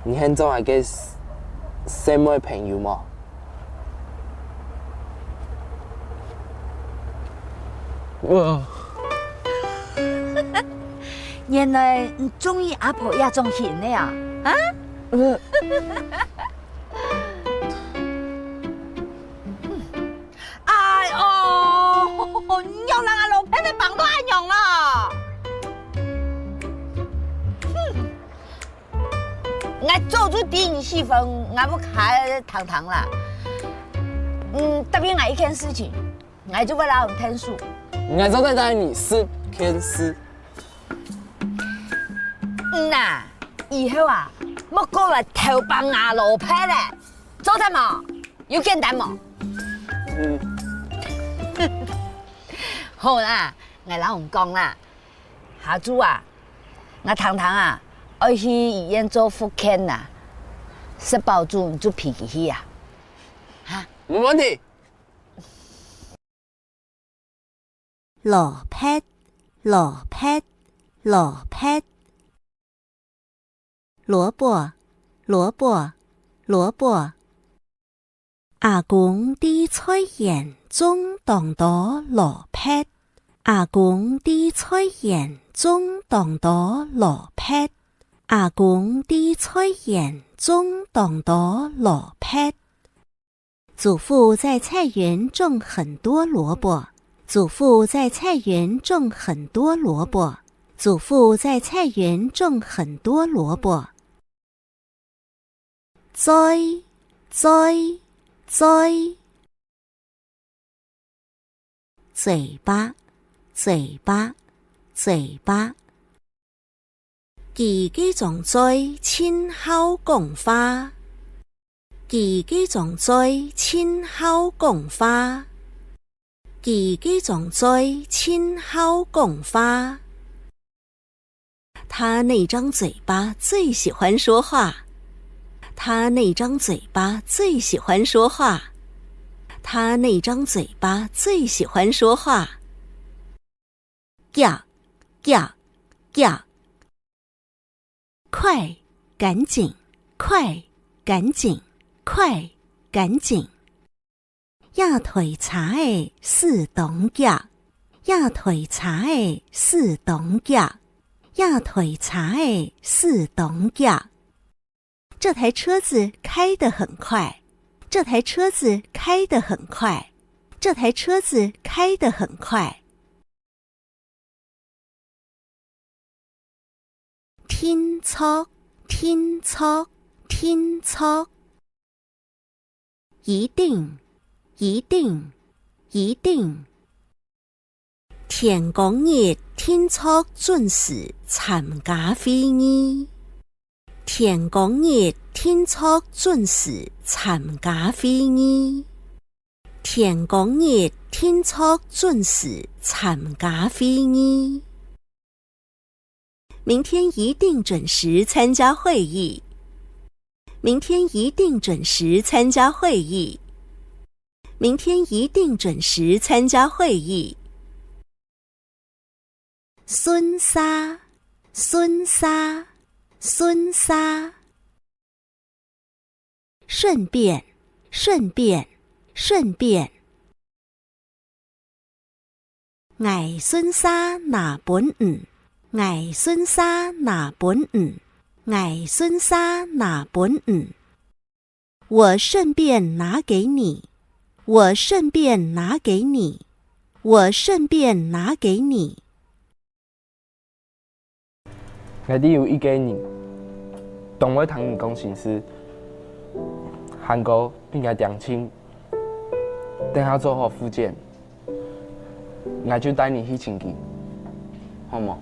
你现在还给什么朋友吗？我。原来你中意阿婆也种型的呀？啊？哎呦，你要让阿老婆的绑都安用了。我做出第一戏份，我不开堂堂啦。答应我一件事情，我就不让人天数。我就在带你4天4。呐，以后啊，莫过来偷帮阿老婆嘞，做得冇？有简单冇？好啦，我老公讲啦，下周啊，我堂堂啊，要去医院做复健呐，食饱住就脾气去啊，哈，没问题。老婆，老婆，老婆。萝卜，萝卜，萝卜。阿公的菜园种当多萝卜，阿公的菜园种当多萝卜，阿公的菜园种当多萝卜。祖父在菜园种很多萝卜，祖父在菜园种很多萝卜，祖父在菜园种很多萝卜。栽，栽，栽。嘴巴，嘴巴，嘴巴。自己种栽，亲口讲话。自己种栽，亲口讲话。自己种栽，亲口讲话。他那张嘴巴最喜欢说话。他那张嘴巴最喜欢说话，他那张嘴巴最喜欢说话。呀呀呀！快，赶紧，快，赶紧，快，赶紧！呀腿茶诶，是动呀！呀腿茶诶，是动呀！呀腿茶诶，是动呀！这台车子开得很快，这台车子开得很快，这台车子开得很快。天操，天操，天操。一定，一定，一定。天公日天操准时参加会议。天公日天操准时参加会议。天公日天操准时参加会议。明天一定准时参加会议。明天一定准时参加会议。明天一定准时参加会议。孙沙，孙沙。孙沙。顺便，顺便，顺便。挨孙沙拿本五，挨孙沙拿本五，挨孙沙拿本五。我顺便拿给你，我顺便拿给你，我顺便拿给你。我哋有一个人，同我同你讲心事，韩国并且两清，等下做好复健，我就带你去清境，好吗？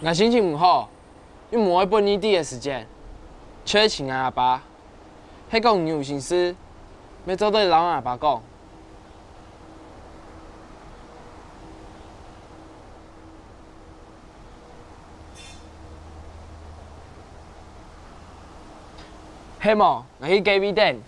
我心情唔好，因为冇一半年底的时间，缺请阿爸。迄个有心思，要做对老阿爸讲。希望我去隔壁店